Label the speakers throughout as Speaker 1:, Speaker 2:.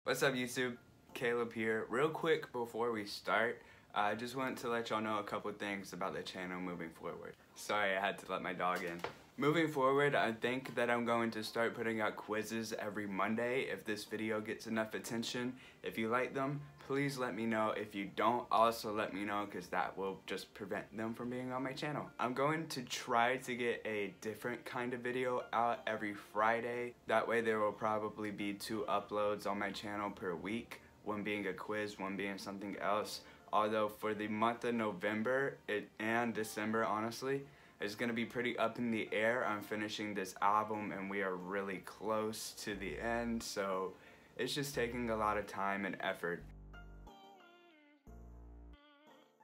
Speaker 1: What's up YouTube? Caleb here. Real quick before we start, I just want to let y'all know a couple things about the channel moving forward. Sorry, I had to let my dog in. Moving forward, I think that I'm going to start putting out quizzes every Monday if this video gets enough attention. If you like them, please let me know. If you don't, also let me know, because that will just prevent them from being on my channel. I'm going to try to get a different kind of video out every Friday. That way there will probably be 2 uploads on my channel per week, one being a quiz, one being something else. Although for the month of November and December, honestly, it's going to be pretty up in the air. I'm finishing this album and we are really close to the end, so it's just taking a lot of time and effort.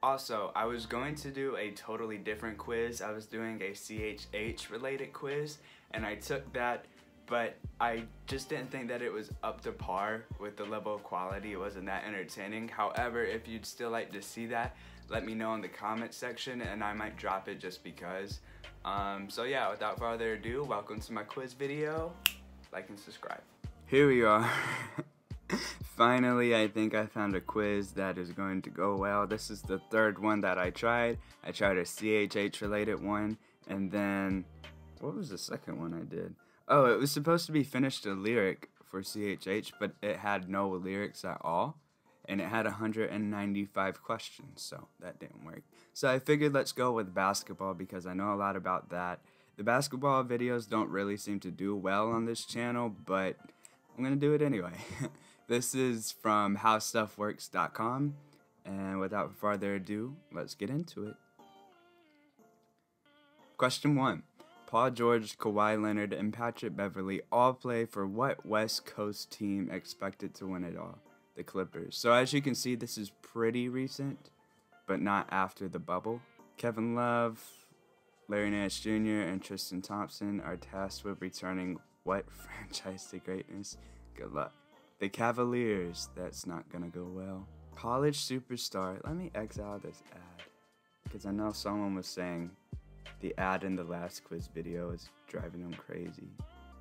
Speaker 1: Also, I was going to do a totally different quiz. I was doing a CHH related quiz and I took that, but I just didn't think that it was up to par with the level of quality. It wasn't that entertaining. However, if you'd still like to see that, let me know in the comment section and I might drop it just because. So yeah, without further ado, welcome to my quiz video. Like and subscribe. Here we are. Finally, I think I found a quiz that is going to go well. This is the 3rd one that I tried. I tried a CHH related one, and then, what was the second one I did? Oh, it was supposed to be finished a lyric for CHH, but it had no lyrics at all. And it had 195 questions, so that didn't work. So I figured let's go with basketball because I know a lot about that. The basketball videos don't really seem to do well on this channel, but I'm gonna do it anyway. This is from howstuffworks.com, and without further ado, let's get into it. Question 1. Paul George, Kawhi Leonard, and Patrick Beverley all play for what West Coast team expected to win it all? The Clippers. So as you can see, this is pretty recent, but not after the bubble. Kevin Love, Larry Nance Jr., and Tristan Thompson are tasked with returning what franchise to greatness? Good luck. The Cavaliers. That's not gonna go well. College superstar. Let me X out this ad, because I know someone was saying the ad in the last quiz video is driving them crazy.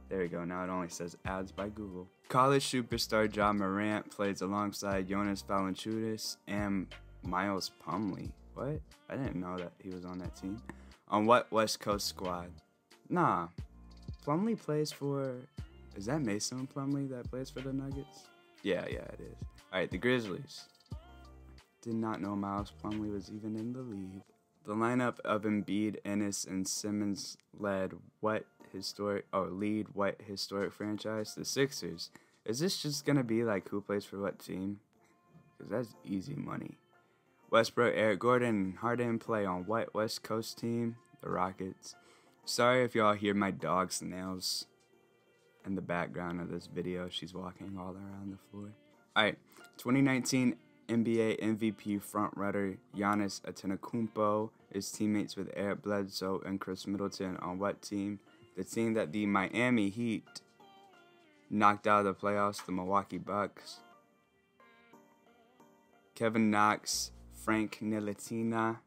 Speaker 1: There you go, now it only says ads by Google. College superstar John Morant plays alongside Jonas Valanciunas and Miles Plumlee. What? I didn't know that he was on that team. On what West Coast squad? Nah, Plumlee plays for... Is that Mason Plumlee that plays for the Nuggets? Yeah, it is. Alright, the Grizzlies. Did not know Miles Plumlee was even in the league. The lineup of Embiid, Ennis, and Simmons lead what historic franchise? The Sixers. Is this just gonna be like who plays for what team? Because that's easy money. Westbrook, Eric Gordon, and Harden play on what West Coast team? The Rockets. Sorry if y'all hear my dog's nails in the background of this video. She's walking all around the floor. Alright, 2019 NBA MVP frontrunner Giannis Antetokounmpo is teammates with Eric Bledsoe and Chris Middleton on what team? The team that the Miami Heat knocked out of the playoffs, the Milwaukee Bucks. Kevin Knox, Frank Ntilikina.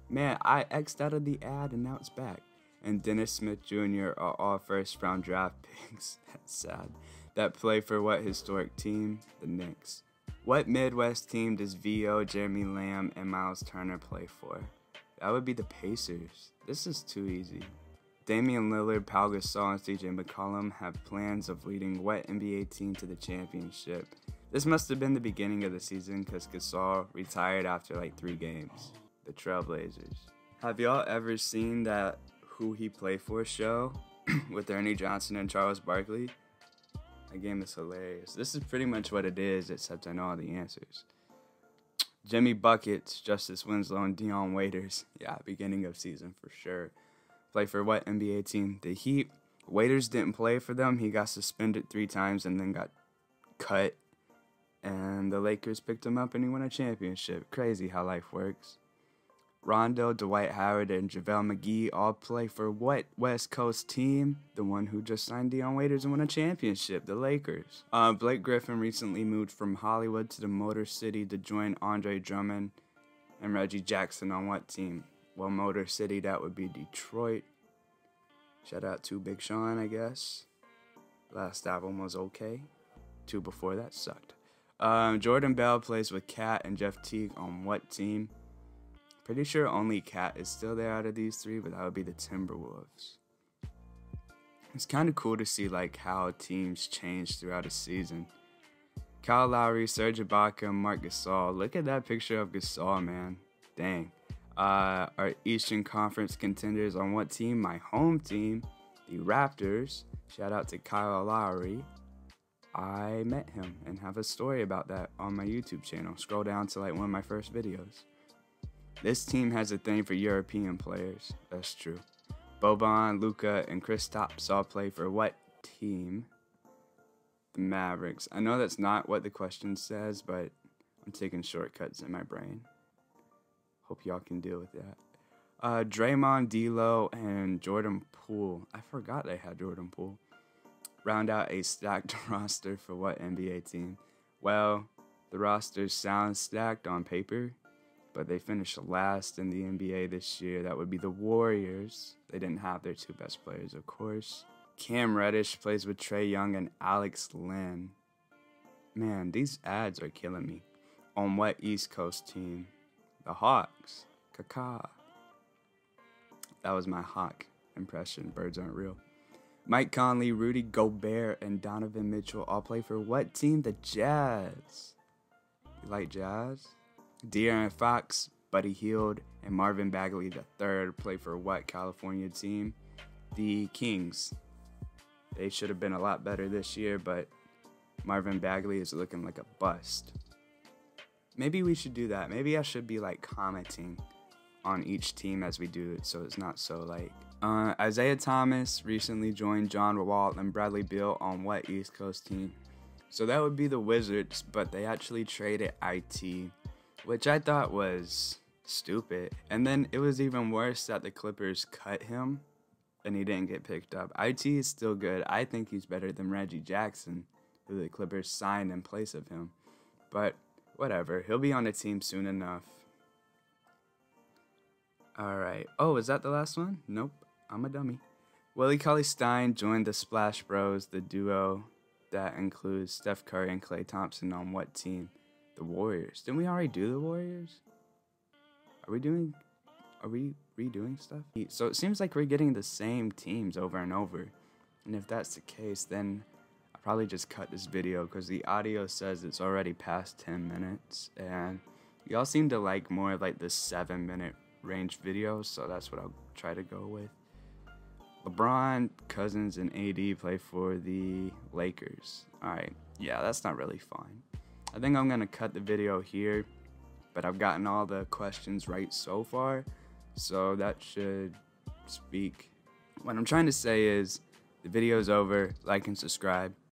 Speaker 1: Man, I X'd out of the ad and now it's back. And Dennis Smith Jr. are all first-round draft picks. That's sad. That play for what historic team? The Knicks. What Midwest team does V.O., Jeremy Lamb, and Miles Turner play for? That would be the Pacers. This is too easy. Damian Lillard, Pau Gasol, and CJ McCollum have plans of leading what NBA team to the championship? This must have been the beginning of the season because Gasol retired after like 3 games. The Trailblazers. Have y'all ever seen that Who He Played For show with Ernie Johnson and Charles Barkley? That game is hilarious. This is pretty much what it is, except I know all the answers. Jimmy Buckets, Justice Winslow, and Dion Waiters. Yeah, beginning of season for sure. Play for what NBA team? The Heat. Waiters didn't play for them. He got suspended 3 times and then got cut. And the Lakers picked him up and he won a championship. Crazy how life works. Rondo, Dwight Howard, and JaVale McGee all play for what West Coast team? The one who just signed Dion Waiters and won a championship, the Lakers. Blake Griffin recently moved from Hollywood to the Motor City to join Andre Drummond and Reggie Jackson on what team? Well, Motor City, that would be Detroit. Shout out to Big Sean, I guess. Last album was okay. 2 before that sucked. Jordan Bell plays with Cat and Jeff Teague on what team? Pretty sure only Cat is still there out of these three, but that would be the Timberwolves. It's kind of cool to see like how teams change throughout a season. Kyle Lowry, Serge Ibaka, Marc Gasol. Look at that picture of Gasol, man. Dang. Our Eastern Conference contenders on what team? My home team, the Raptors. Shout out to Kyle Lowry. I met him and have a story about that on my YouTube channel. Scroll down to like one of my first videos. This team has a thing for European players. That's true. Boban, Luka, and Kristaps all play for what team? The Mavericks. I know that's not what the question says, but I'm taking shortcuts in my brain. Hope y'all can deal with that. Draymond, D'Lo, and Jordan Poole. I forgot they had Jordan Poole. Round out a stacked roster for what NBA team? Well, the roster sounds stacked on paper, but they finished last in the NBA this year. That would be the Warriors. They didn't have their two best players, of course. Cam Reddish plays with Trae Young and Alex Len. Man, these ads are killing me. On what East Coast team? The Hawks. Kaka. That was my Hawk impression. Birds aren't real. Mike Conley, Rudy Gobert, and Donovan Mitchell all play for what team? The Jazz. You like Jazz? De'Aaron Fox, Buddy Hield, and Marvin Bagley III play for what California team? The Kings. They should have been a lot better this year, but Marvin Bagley is looking like a bust. Maybe we should do that. Maybe I should be like commenting on each team as we do it, so it's not so like... Isaiah Thomas recently joined John Wall and Bradley Beal on what East Coast team? So that would be the Wizards, but they actually traded IT, which I thought was stupid. And then it was even worse that the Clippers cut him and he didn't get picked up. IT is still good. I think he's better than Reggie Jackson, who the Clippers signed in place of him. But whatever, he'll be on the team soon enough. Alright. Oh, is that the last one? Nope. I'm a dummy. Willie Cauley-Stein joined the Splash Bros, the duo that includes Steph Curry and Klay Thompson on what team? The Warriors. Didn't we already do the Warriors? Are we redoing stuff? So it seems like we're getting the same teams over and over. And if that's the case, then I'll probably just cut this video because the audio says it's already past 10 minutes. And y'all seem to like more of like the 7-minute range videos, so that's what I'll try to go with. LeBron, Cousins, and AD play for the Lakers. Alright, yeah, that's not really fun. I think I'm going to cut the video here, but I've gotten all the questions right so far, so that should speak. What I'm trying to say is, the video's over, like and subscribe.